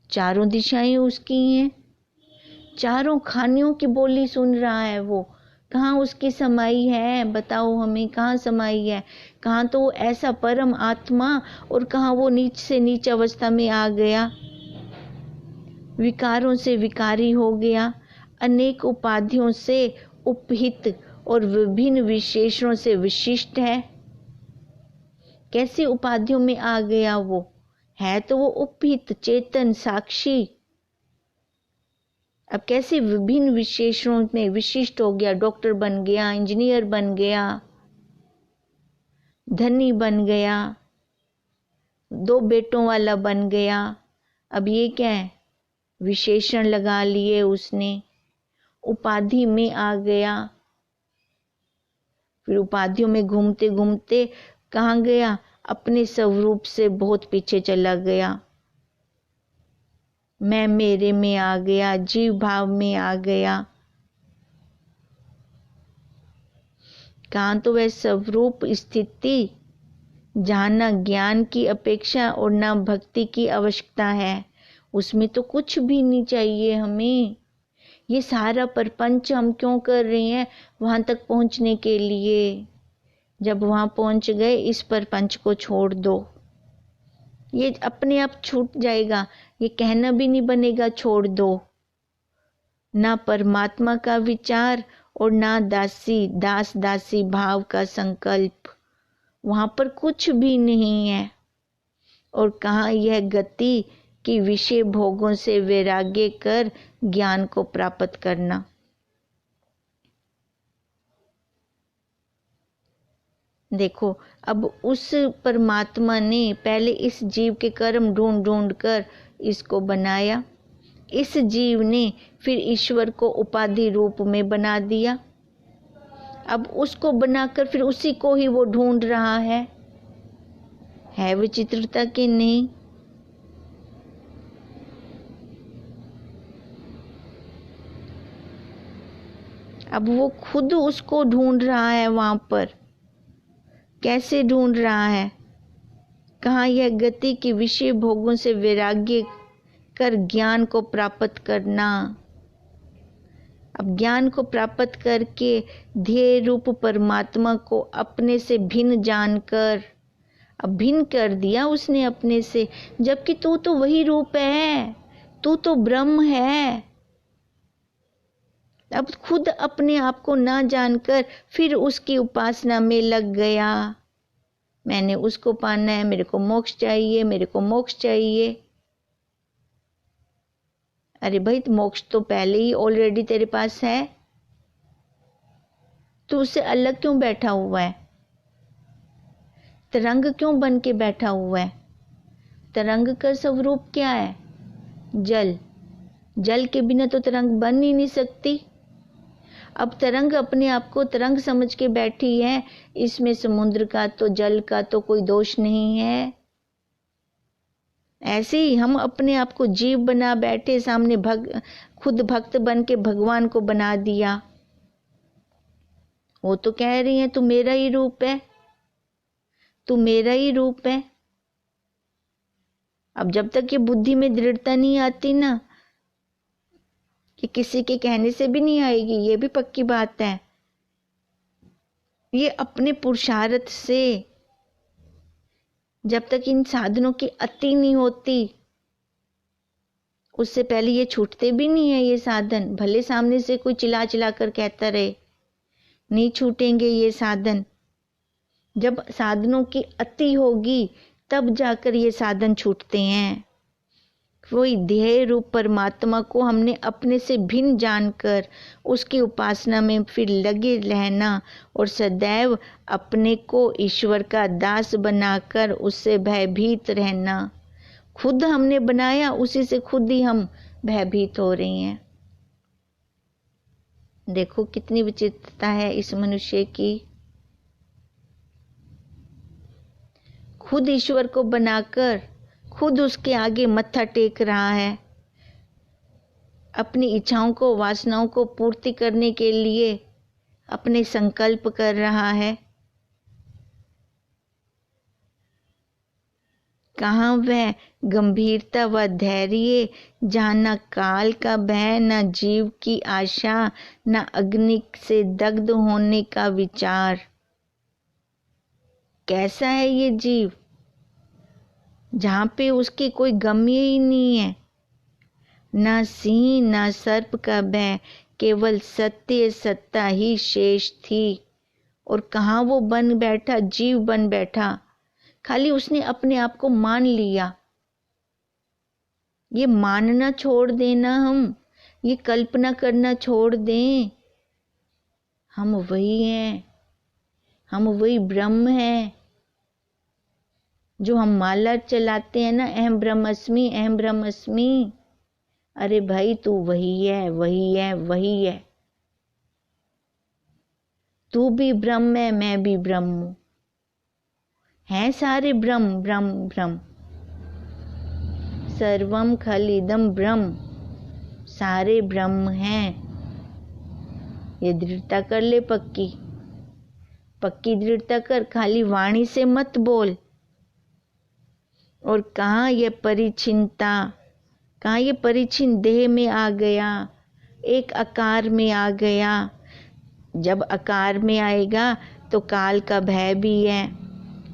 [SPEAKER 1] चारों दिशाएं उसकी हैं। चारों खानियों की बोली सुन रहा है वो। कहाँ उसकी समाई है? बताओ हमें, कहाँ समाई है? कहाँ तो वो ऐसा परम आत्मा, और कहाँ वो नीच से नीच अवस्था में आ गया, विकारों से विकारी हो गया, अनेक उपाधियों से उपहित और विभिन्न विशेषणों से विशिष्ट है। कैसी उपाधियों में आ गया वो? है तो वो उपहित चेतन साक्षी, अब कैसे विभिन्न विशेषणों में विशिष्ट हो गया? डॉक्टर बन गया, इंजीनियर बन गया, धनी बन गया, 2 बेटों वाला बन गया। अब ये क्या है? विशेषण लगा लिए उसने, उपाधि में आ गया। फिर उपाधियों में घूमते घूमते कहाँ गया? अपने स्वरूप से बहुत पीछे चला गया। मैं मेरे में आ गया, जीव भाव में आ गया। कहाँ तो वह स्वरूप स्थिति जहाँ न ज्ञान की अपेक्षा और न भक्ति की आवश्यकता है, उसमें तो कुछ भी नहीं चाहिए हमें। ये सारा प्रपंच हम क्यों कर रहे हैं? वहां तक पहुंचने के लिए। जब वहां पहुंच गए, इस प्रपंच को छोड़ दो, ये अपने आप छूट जाएगा। ये कहना भी नहीं बनेगा छोड़ दो। ना परमात्मा का विचार और ना दास दासी भाव का संकल्प, वहां पर कुछ भी नहीं है। और कहाँ यह गति कि विषय भोगों से वैराग्य कर ज्ञान को प्राप्त करना। देखो, अब उस परमात्मा ने पहले इस जीव के कर्म ढूंढ ढूंढ कर इसको बनाया। इस जीव ने फिर ईश्वर को उपाधि रूप में बना दिया। अब उसको बनाकर फिर उसी को ही वो ढूंढ रहा है विचित्रता कि नहीं? अब वो खुद उसको ढूंढ रहा है वहां पर। कैसे ढूंढ रहा है? कहाँ यह गति की विषय भोगों से वैराग्य कर ज्ञान को प्राप्त करना। अब ज्ञान को प्राप्त करके ध्येय रूप परमात्मा को अपने से भिन्न जानकर, अब भिन्न कर दिया उसने अपने से, जबकि तू तो वही रूप है, तू तो ब्रह्म है। अब खुद अपने आप को ना जानकर फिर उसकी उपासना में लग गया। मैंने उसको पाना है, मेरे को मोक्ष चाहिए, मेरे को मोक्ष चाहिए। अरे भाई, मोक्ष तो पहले ही ऑलरेडी तेरे पास है, तू उससे अलग क्यों बैठा हुआ है? तरंग क्यों बन के बैठा हुआ है? तरंग का स्वरूप क्या है? जल। जल के बिना तो तरंग बन ही नहीं सकती। अब तरंग अपने आप को तरंग समझ के बैठी है, इसमें समुद्र का तो जल का तो कोई दोष नहीं है। ऐसे ही हम अपने आप को जीव बना बैठे, सामने खुद भक्त बन के भगवान को बना दिया। वो तो कह रही है तू मेरा ही रूप है, तू मेरा ही रूप है। अब जब तक ये बुद्धि में दृढ़ता नहीं आती ना, कि किसी के कहने से भी नहीं आएगी, ये भी पक्की बात है। ये अपने पुरुषार्थ से, जब तक इन साधनों की अति नहीं होती, उससे पहले ये छूटते भी नहीं है ये साधन। भले सामने से कोई चिल्ला चिल्ला कर कहता रहे, नहीं छूटेंगे ये साधन। जब साधनों की अति होगी तब जाकर ये साधन छूटते हैं। वही ध्येय रूप परमात्मा को हमने अपने से भिन्न जानकर उसकी उपासना में फिर लगे रहना और सदैव अपने को ईश्वर का दास बनाकर उससे भयभीत रहना। खुद हमने बनाया, उसी से खुद ही हम भयभीत हो रही हैं। देखो कितनी विचित्रता है इस मनुष्य की। खुद ईश्वर को बनाकर खुद उसके आगे मत्था टेक रहा है। अपनी इच्छाओं को, वासनाओं को पूर्ति करने के लिए अपने संकल्प कर रहा है। कहाँ वह गंभीरता व धैर्य जहाँ न काल का भय, न जीव की आशा, न अग्नि से दग्ध होने का विचार। कैसा है ये जीव जहाँ पे उसके कोई गम्य ही नहीं है, ना सिंह ना सर्प का भय, केवल सत्य सत्ता ही शेष थी। और कहाँ वो बन बैठा, जीव बन बैठा। खाली उसने अपने आप को मान लिया। ये मानना छोड़ देना, हम ये कल्पना करना छोड़ दें। हम वही हैं, हम वही ब्रह्म हैं। जो हम माला चलाते हैं ना, अहम ब्रह्मस्मि, अहम ब्रह्मस्मि। अरे भाई, तू वही है, वही है, वही है। तू भी ब्रह्म है, मैं भी ब्रह्म हूं। हैं सारे ब्रह्म ब्रह्म ब्रह्म। सर्वम खलिदम ब्रह्म। सारे ब्रह्म हैं। ये दृढ़ता कर ले पक्की, पक्की दृढ़ता कर। खाली वाणी से मत बोल। और कहाँ ये परिचिनता, कहाँ ये परिचिन देह में आ गया, एक आकार में आ गया। जब आकार में आएगा तो काल का भय भी है,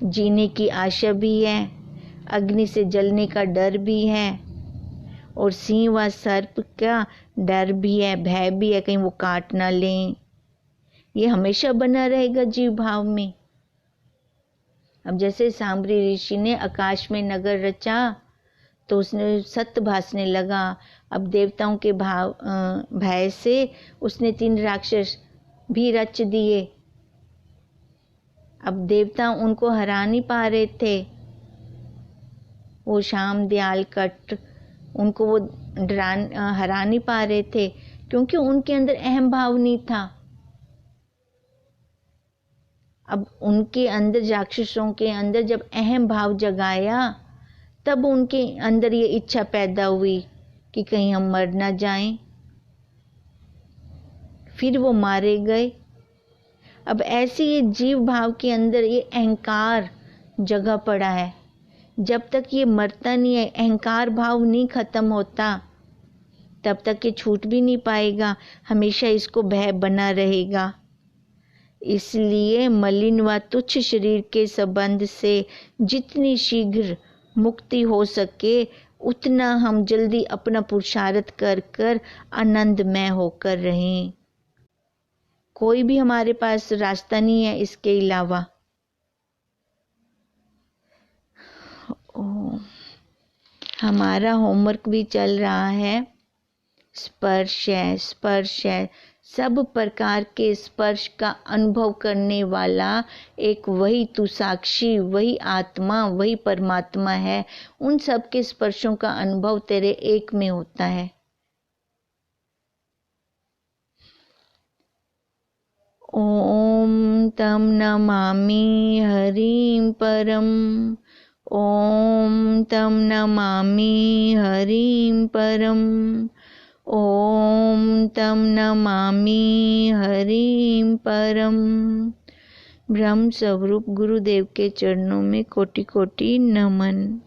[SPEAKER 1] जीने की आशा भी है, अग्नि से जलने का डर भी है, और सिंह व सर्प का डर भी है, भय भी है, कहीं वो काट ना लें। ये हमेशा बना रहेगा जीव भाव में। अब जैसे सांबरी ऋषि ने आकाश में नगर रचा तो उसने सत्य भासने लगा। अब देवताओं के भय से उसने 3 राक्षस भी रच दिए। अब देवता उनको हरा नहीं पा रहे थे। वो श्याम दयाल कट उनको वो हरा नहीं पा रहे थे, क्योंकि उनके अंदर अहम भाव नहीं था। अब उनके अंदर, राक्षसों के अंदर जब अहम भाव जगाया, तब उनके अंदर ये इच्छा पैदा हुई कि कहीं हम मर ना जाएं। फिर वो मारे गए। अब ऐसे ये जीव भाव के अंदर ये अहंकार जगह पड़ा है। जब तक ये मरता नहीं है, अहंकार भाव नहीं खत्म होता, तब तक ये छूट भी नहीं पाएगा, हमेशा इसको भय बना रहेगा। इसलिए मलिन व तुच्छ शरीर के संबंध से जितनी शीघ्र मुक्ति हो सके उतना हम जल्दी अपना पुरुषार्थ कर कर आनंदमय होकर रहें। कोई भी हमारे पास रास्ता नहीं है इसके अलावा। हमारा होमवर्क भी चल रहा है। स्पर्श है, स्पर्श है। सब प्रकार के स्पर्श का अनुभव करने वाला एक वही तू साक्षी, वही आत्मा, वही परमात्मा है। उन सब के स्पर्शों का अनुभव तेरे एक में होता है। ओम तम नमामि हरिं परम। ओम तम नमामि हरिं परम। ओम तम नमामि हरिं परम। ब्रह्म स्वरूप गुरुदेव के चरणों में कोटि कोटि नमन।